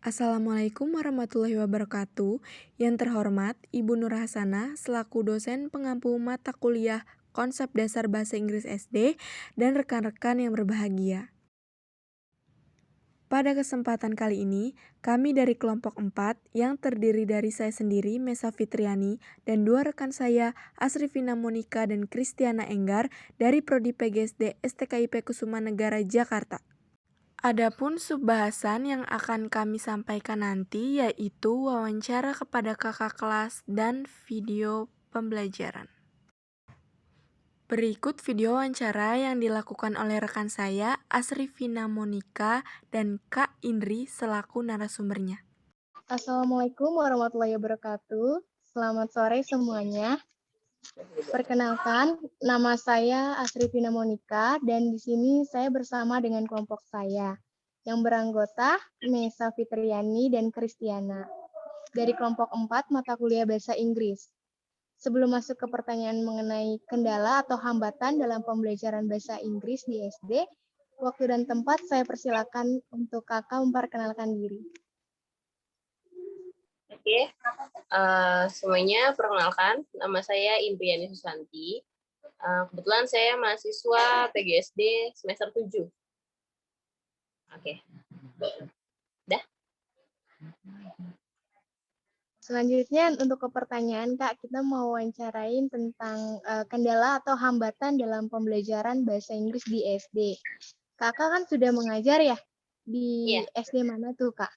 Assalamualaikum warahmatullahi wabarakatuh. Yang terhormat, Ibu Nur Hasanah selaku dosen pengampu mata kuliah Konsep Dasar Bahasa Inggris SD dan rekan-rekan yang berbahagia. Pada kesempatan kali ini, kami dari kelompok 4 yang terdiri dari saya sendiri, Mesa Fitriani, dan dua rekan saya, Asrifina Monika dan Kristiana Enggar dari Prodi PGSD STKIP Kusuma Negara Jakarta. Adapun subbahasan yang akan kami sampaikan nanti yaitu wawancara kepada kakak kelas dan video pembelajaran. Berikut video wawancara yang dilakukan oleh rekan saya, Asrifina Monika dan Kak Indri selaku narasumbernya. Assalamualaikum warahmatullahi wabarakatuh. Selamat sore semuanya. Perkenalkan, nama saya Asrifina Monika dan di sini saya bersama dengan kelompok saya yang beranggota Mesa Fitriani dan Kristiana dari kelompok 4 mata kuliah Bahasa Inggris. Sebelum masuk ke pertanyaan mengenai kendala atau hambatan dalam pembelajaran bahasa Inggris di SD, waktu dan tempat saya persilakan untuk kakak memperkenalkan diri. Oke, semuanya perkenalkan, nama saya Indriani Susanti. Kebetulan saya mahasiswa PGSD semester 7. Oke. Dah. Selanjutnya untuk ke pertanyaan Kak, kita mau wawancarain tentang kendala atau hambatan dalam pembelajaran bahasa Inggris di SD. Kakak kan sudah mengajar ya di Iya. SD mana tuh Kak?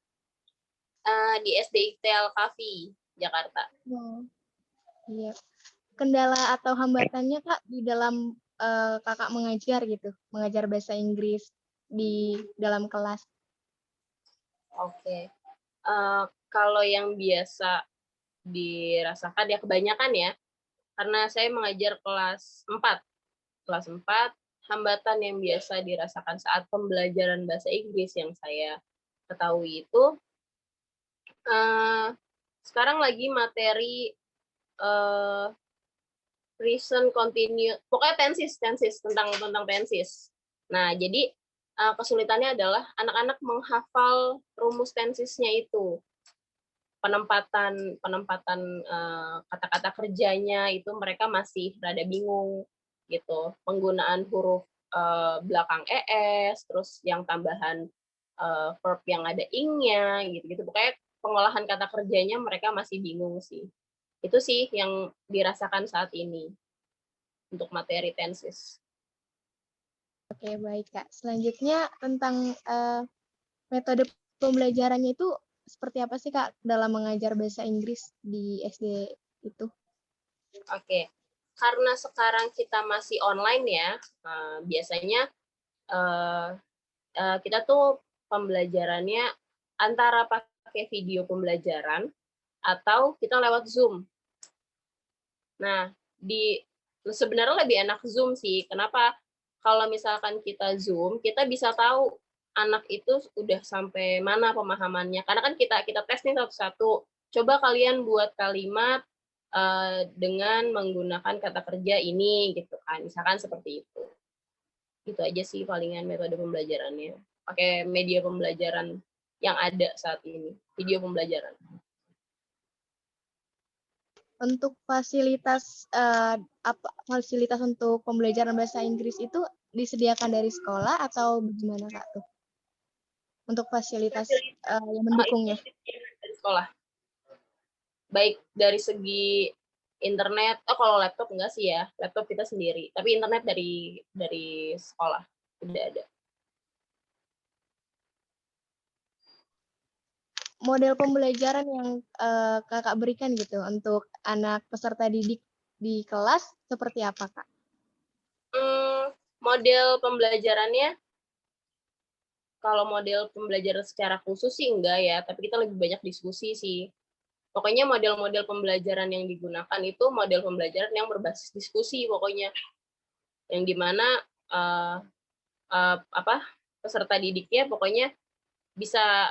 Di SD ITL Kafi, Jakarta. Oh, iya. Kendala atau hambatannya Kak di dalam Kakak mengajar gitu, mengajar bahasa Inggris di dalam kelas. Oke. Kalau yang biasa dirasakan ya kebanyakan ya, karena saya mengajar kelas 4. Kelas 4, hambatan yang biasa dirasakan saat pembelajaran bahasa Inggris yang saya ketahui itu, sekarang lagi materi present continue, pokoknya tenses tentang tenses. Nah, jadi kesulitannya adalah anak-anak menghafal rumus tensesnya itu. Penempatan kata-kata kerjanya itu mereka masih rada bingung gitu. Penggunaan huruf belakang es, terus yang tambahan verb yang ada ing-nya gitu-gitu. Pokoknya pengolahan kata kerjanya mereka masih bingung sih. Itu sih yang dirasakan saat ini untuk materi tenses. Oke, baik Kak. Selanjutnya tentang metode pembelajarannya itu seperti apa sih Kak dalam mengajar bahasa Inggris di SD itu? Oke, karena sekarang kita masih online ya, biasanya kita tuh pembelajarannya antara pakai video pembelajaran atau kita lewat Zoom. Nah, sebenarnya lebih enak Zoom sih. Kenapa? Kalau misalkan kita Zoom, kita bisa tahu anak itu udah sampai mana pemahamannya. Karena kan kita tes nih satu-satu. Coba kalian buat kalimat dengan menggunakan kata kerja ini gitu kan. Misalkan seperti itu. Itu aja sih palingan metode pembelajarannya. Pakai media pembelajaran yang ada saat ini, video pembelajaran. Untuk fasilitas fasilitas untuk pembelajaran bahasa Inggris itu disediakan dari sekolah atau bagaimana Kak tuh? Untuk fasilitas yang mendukungnya. Dari sekolah. Baik dari segi internet, kalau laptop enggak sih ya, laptop kita sendiri. Tapi internet dari sekolah udah ada. Model pembelajaran yang Kakak berikan gitu untuk anak peserta didik di kelas seperti apa Kak? Model pembelajarannya, kalau model pembelajaran secara khusus sih enggak ya, tapi kita lebih banyak diskusi sih. Pokoknya model-model pembelajaran yang digunakan itu model pembelajaran yang berbasis diskusi pokoknya. Yang dimana peserta didiknya pokoknya bisa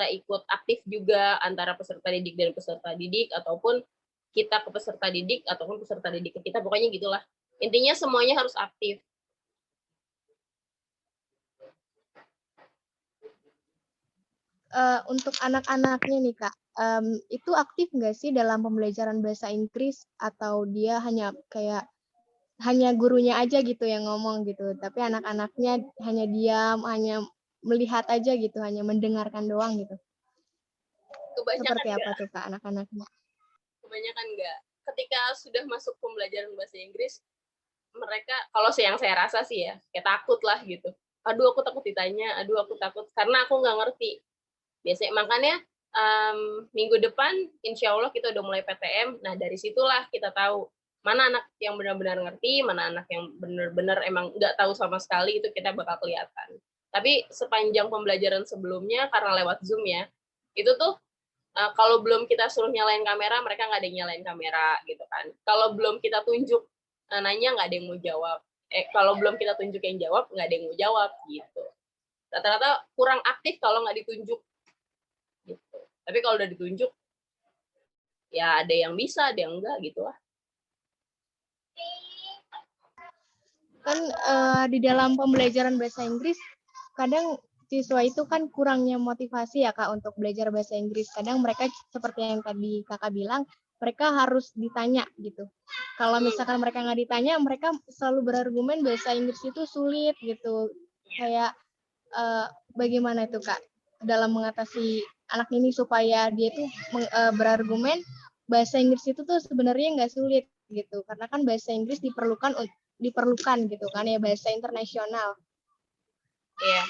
ikut aktif juga antara peserta didik dan peserta didik, ataupun kita ke peserta didik ataupun peserta didik ke kita, pokoknya gitulah. Intinya semuanya harus aktif. untuk anak-anaknya nih, Kak, itu aktif nggak sih dalam pembelajaran bahasa Inggris atau dia hanya gurunya aja gitu yang ngomong gitu, tapi anak-anaknya hanya diam, hanya melihat aja gitu, hanya mendengarkan doang gitu? Kebanyakan Seperti apa enggak, tuh, Kak, anak-anaknya? kebanyakan enggak. Ketika sudah masuk pembelajaran bahasa Inggris, mereka kalau yang saya rasa sih ya, kayak takut lah gitu. Aduh aku takut ditanya, aduh aku takut karena aku nggak ngerti. Biasanya makanya minggu depan insya Allah kita udah mulai PTM. Nah dari situlah kita tahu mana anak yang benar-benar ngerti, mana anak yang benar-benar emang nggak tahu sama sekali, itu kita bakal kelihatan. Tapi sepanjang pembelajaran sebelumnya karena lewat Zoom ya, itu tuh kalau belum kita suruh nyalain kamera, mereka nggak ada yang nyalain kamera gitu kan. Kalau belum kita tunjuk nanya, nggak ada yang mau jawab. Kalau belum kita tunjuk yang jawab, nggak ada yang mau jawab gitu. Rata-rata kurang aktif kalau nggak ditunjuk gitu. Tapi kalau udah ditunjuk, ya ada yang bisa, ada yang enggak gitu lah. Kan di dalam pembelajaran bahasa Inggris kadang siswa itu kan kurangnya motivasi ya, Kak, untuk belajar bahasa Inggris. Kadang mereka seperti yang tadi Kakak bilang, mereka harus ditanya gitu. Kalau misalkan mereka nggak ditanya, mereka selalu berargumen bahasa Inggris itu sulit gitu. Kayak bagaimana itu, Kak, dalam mengatasi anak ini supaya dia tuh berargumen bahasa Inggris itu tuh sebenarnya nggak sulit gitu. Karena kan bahasa Inggris diperlukan gitu kan ya, bahasa internasional. Iya.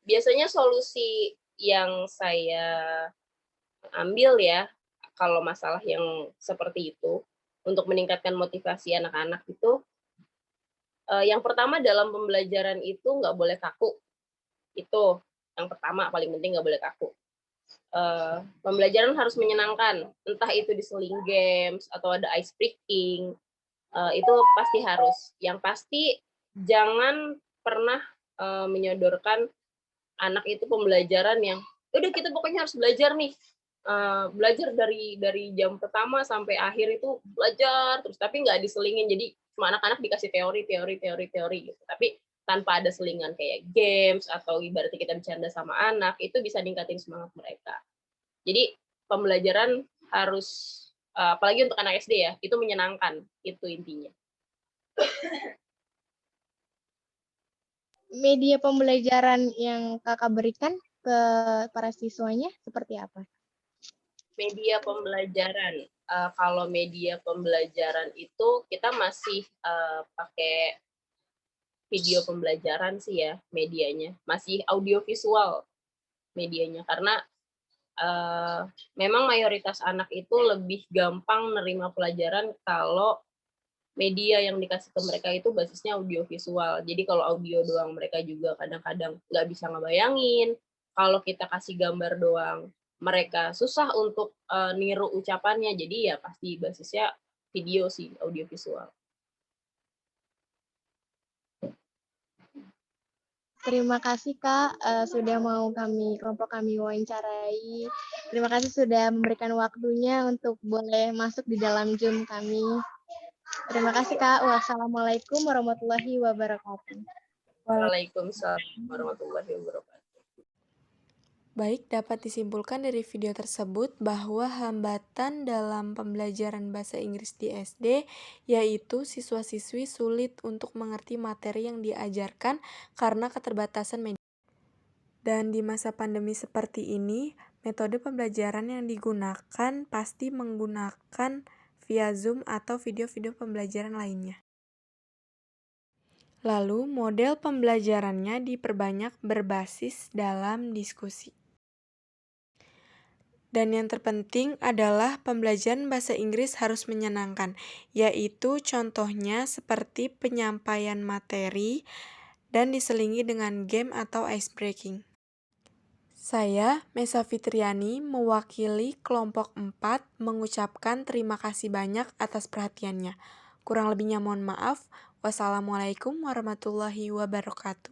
Biasanya solusi yang saya ambil ya, kalau masalah yang seperti itu, untuk meningkatkan motivasi anak-anak itu, yang pertama dalam pembelajaran itu nggak boleh kaku. Itu yang pertama, paling penting nggak boleh kaku. Pembelajaran harus menyenangkan, entah itu diseling games atau ada ice breaking, itu pasti harus. Yang pasti jangan pernah menyodorkan anak itu pembelajaran yang udah kita pokoknya harus belajar nih, belajar dari jam pertama sampai akhir itu belajar terus, tapi nggak diselingin. Jadi cuma anak-anak dikasih teori gitu, tapi tanpa ada selingan kayak games atau ibaratnya kita bercanda sama anak, itu bisa ningkatin semangat mereka. Jadi pembelajaran harus, apalagi untuk anak SD ya, itu menyenangkan, itu intinya. Media pembelajaran yang Kakak berikan ke para siswanya seperti apa? Media pembelajaran, kalau media pembelajaran itu kita masih pakai video pembelajaran sih ya medianya, masih audiovisual medianya, karena memang mayoritas anak itu lebih gampang nerima pelajaran kalau media yang dikasih ke mereka itu basisnya audiovisual. Jadi kalau audio doang mereka juga kadang-kadang nggak bisa ngebayangin. Kalau kita kasih gambar doang, mereka susah untuk niru ucapannya. Jadi ya pasti basisnya video sih, audiovisual. Terima kasih, Kak, sudah mau kelompok kami wawancarai. Terima kasih sudah memberikan waktunya untuk boleh masuk di dalam Zoom kami. Terima kasih, Kak. Wassalamualaikum warahmatullahi wabarakatuh. Waalaikumsalam warahmatullahi wabarakatuh. Baik, dapat disimpulkan dari video tersebut bahwa hambatan dalam pembelajaran bahasa Inggris di SD yaitu siswa-siswi sulit untuk mengerti materi yang diajarkan karena keterbatasan media. Dan di masa pandemi seperti ini, metode pembelajaran yang digunakan pasti menggunakan via Zoom atau video-video pembelajaran lainnya. Lalu, model pembelajarannya diperbanyak berbasis dalam diskusi. Dan yang terpenting adalah pembelajaran bahasa Inggris harus menyenangkan, yaitu contohnya seperti penyampaian materi dan diselingi dengan game atau ice breaking. Saya, Mesa Fitriani, mewakili kelompok 4 mengucapkan terima kasih banyak atas perhatiannya. Kurang lebihnya mohon maaf. Wassalamualaikum warahmatullahi wabarakatuh.